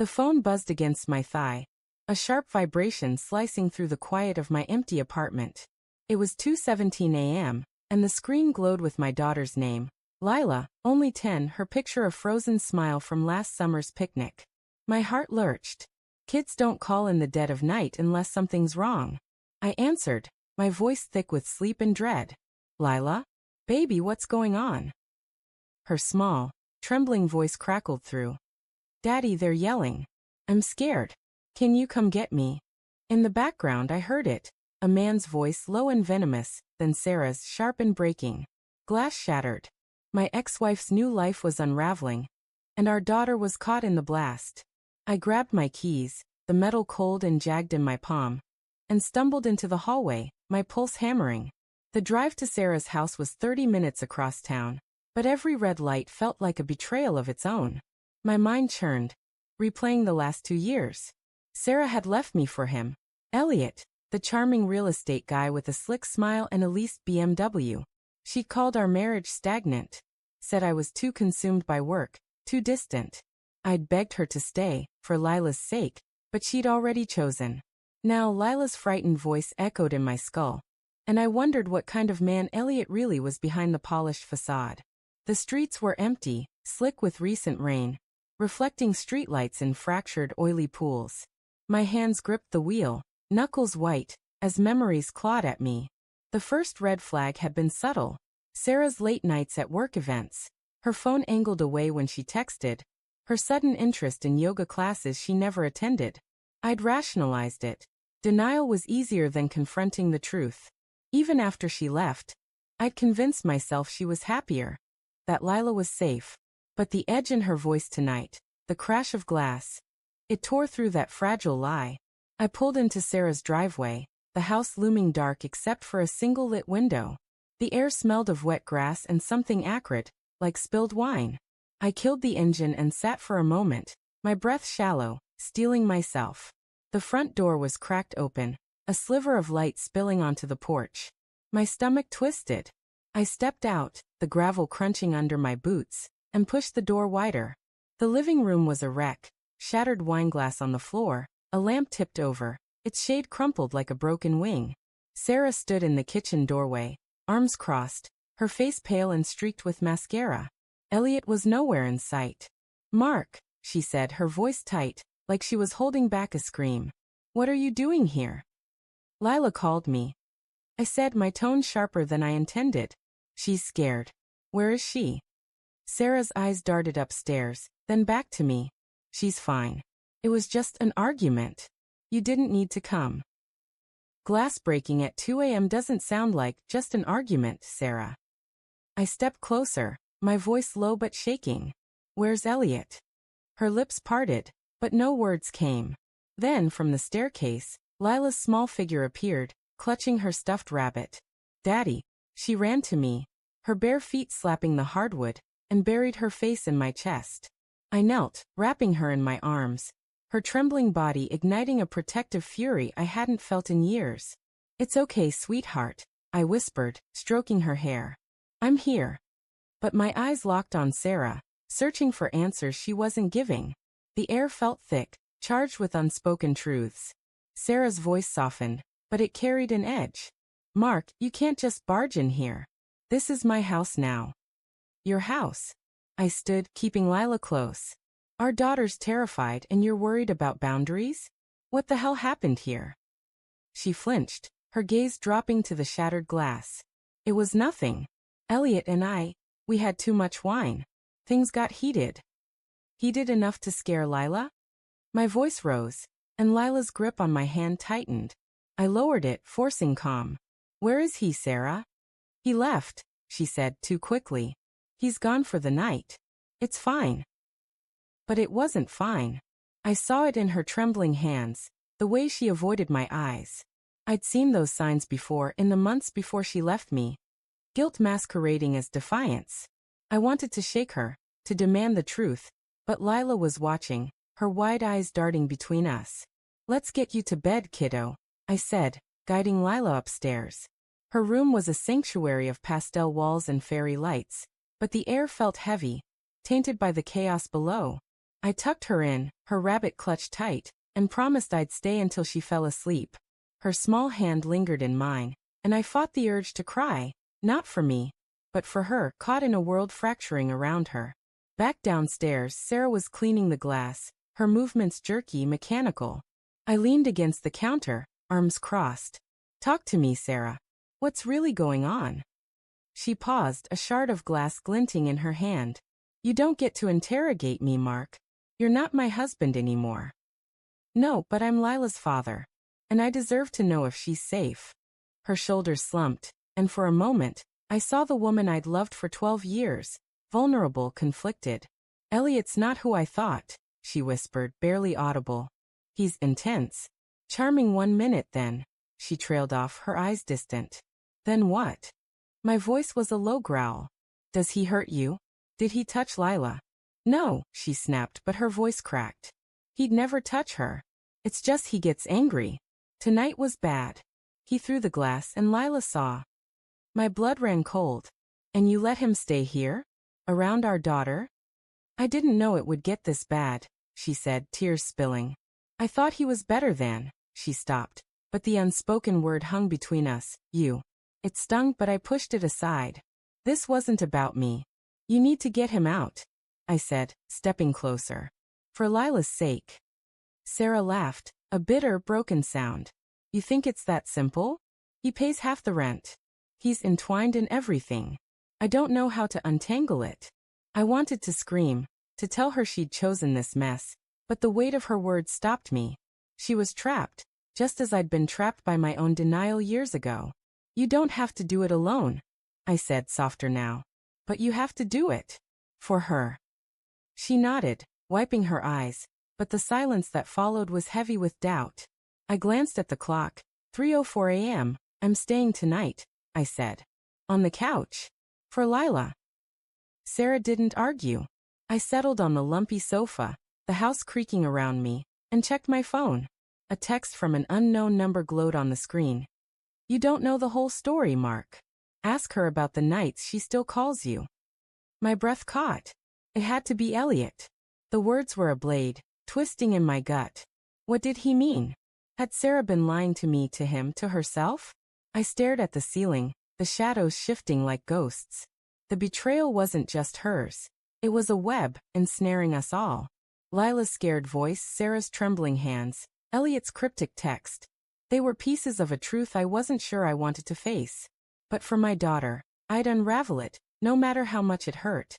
The phone buzzed against my thigh, a sharp vibration slicing through the quiet of my empty apartment. It was 2:17 a.m., and the screen glowed with my daughter's name. Lila, only 10, her picture a frozen smile from last summer's picnic. My heart lurched. Kids don't call in the dead of night unless something's wrong. I answered, my voice thick with sleep and dread. Lila? Baby, what's going on? Her small, trembling voice crackled through. Daddy, they're yelling. I'm scared. Can you come get me? In the background I heard it, a man's voice low and venomous, then Sarah's sharp and breaking. Glass shattered. My ex-wife's new life was unraveling, and our daughter was caught in the blast. I grabbed my keys, the metal cold and jagged in my palm, and stumbled into the hallway, my pulse hammering. The drive to Sarah's house was 30 minutes across town, but every red light felt like a betrayal of its own. My mind churned, replaying the last 2 years. Sarah had left me for him. Elliot, the charming real estate guy with a slick smile and a leased BMW. She called our marriage stagnant, said I was too consumed by work, too distant. I'd begged her to stay, for Lila's sake, but she'd already chosen. Now Lila's frightened voice echoed in my skull, and I wondered what kind of man Elliot really was behind the polished facade. The streets were empty, slick with recent rain, reflecting streetlights in fractured, oily pools. My hands gripped the wheel, knuckles white, as memories clawed at me. The first red flag had been subtle. Sarah's late nights at work events, her phone angled away when she texted, her sudden interest in yoga classes she never attended. I'd rationalized it. Denial was easier than confronting the truth. Even after she left, I'd convinced myself she was happier, that Lila was safe. But the edge in her voice tonight, the crash of glass, it tore through that fragile lie. I pulled into Sarah's driveway, the house looming dark except for a single lit window. The air smelled of wet grass and something acrid, like spilled wine. I killed the engine and sat for a moment, my breath shallow, steeling myself. The front door was cracked open, a sliver of light spilling onto the porch. My stomach twisted. I stepped out, the gravel crunching under my boots, and pushed the door wider. The living room was a wreck, shattered wineglass on the floor, a lamp tipped over, its shade crumpled like a broken wing. Sarah stood in the kitchen doorway, arms crossed, her face pale and streaked with mascara. Elliot was nowhere in sight. Mark, she said, her voice tight, like she was holding back a scream. What are you doing here? Lila called me. I said, my tone sharper than I intended. She's scared. Where is she? Sarah's eyes darted upstairs, then back to me. She's fine. It was just an argument. You didn't need to come. Glass breaking at 2 a.m. doesn't sound like just an argument, Sarah. I stepped closer, my voice low but shaking. Where's Elliot? Her lips parted, but no words came. Then, from the staircase, Lila's small figure appeared, clutching her stuffed rabbit. Daddy. She ran to me, her bare feet slapping the hardwood, and buried her face in my chest. I knelt, wrapping her in my arms, her trembling body igniting a protective fury I hadn't felt in years. It's okay, sweetheart, I whispered, stroking her hair. I'm here. But my eyes locked on Sarah, searching for answers she wasn't giving. The air felt thick, charged with unspoken truths. Sarah's voice softened, but it carried an edge. Mark, you can't just barge in here. This is my house now. Your house. I stood, keeping Lila close. Our daughter's terrified and you're worried about boundaries? What the hell happened here? She flinched, her gaze dropping to the shattered glass. It was nothing. Elliot and we had too much wine. Things got heated. Heated enough to scare Lila? My voice rose, and Lila's grip on my hand tightened. I lowered it, forcing calm. Where is he, Sarah? He left, she said too quickly. He's gone for the night. It's fine. But it wasn't fine. I saw it in her trembling hands, the way she avoided my eyes. I'd seen those signs before in the months before she left me. Guilt masquerading as defiance. I wanted to shake her, to demand the truth, but Lila was watching, her wide eyes darting between us. Let's get you to bed, kiddo, I said, guiding Lila upstairs. Her room was a sanctuary of pastel walls and fairy lights, but the air felt heavy, tainted by the chaos below. I tucked her in, her rabbit clutch tight, and promised I'd stay until she fell asleep. Her small hand lingered in mine, and I fought the urge to cry, not for me, but for her, caught in a world fracturing around her. Back downstairs, Sarah was cleaning the glass, her movements jerky, mechanical. I leaned against the counter, arms crossed. "Talk to me, Sarah. What's really going on?" She paused, a shard of glass glinting in her hand. "You don't get to interrogate me, Mark. You're not my husband anymore." "No, but I'm Lila's father. And I deserve to know if she's safe." Her shoulders slumped, and for a moment, I saw the woman I'd loved for 12 years, vulnerable, conflicted. "Elliot's not who I thought," she whispered, barely audible. "He's intense. Charming 1 minute, then." She trailed off, her eyes distant. "Then what?" My voice was a low growl. "Does he hurt you? Did he touch Lila?" "No," she snapped, but her voice cracked. "He'd never touch her. It's just he gets angry. Tonight was bad. He threw the glass and Lila saw." My blood ran cold. "And you let him stay here? Around our daughter?" "I didn't know it would get this bad," she said, tears spilling. "I thought he was better than." She stopped, but the unspoken word hung between us, "you." It stung, but I pushed it aside. "This wasn't about me. You need to get him out," I said, stepping closer. "For Lila's sake." Sarah laughed, a bitter, broken sound. "You think it's that simple? He pays half the rent. He's entwined in everything. I don't know how to untangle it." I wanted to scream, to tell her she'd chosen this mess, but the weight of her words stopped me. She was trapped, just as I'd been trapped by my own denial years ago. "You don't have to do it alone," I said, softer now. "But you have to do it. For her." She nodded, wiping her eyes, but the silence that followed was heavy with doubt. I glanced at the clock. 3:04 a.m. "I'm staying tonight," I said. "On the couch. For Lila." Sarah didn't argue. I settled on the lumpy sofa, the house creaking around me, and checked my phone. A text from an unknown number glowed on the screen. "You don't know the whole story, Mark. Ask her about the nights she still calls you." My breath caught. It had to be Elliot. The words were a blade, twisting in my gut. What did he mean? Had Sarah been lying to me, to him, to herself? I stared at the ceiling, the shadows shifting like ghosts. The betrayal wasn't just hers. It was a web, ensnaring us all. Lila's scared voice, Sarah's trembling hands, Elliot's cryptic text. They were pieces of a truth I wasn't sure I wanted to face. But for my daughter, I'd unravel it, no matter how much it hurt.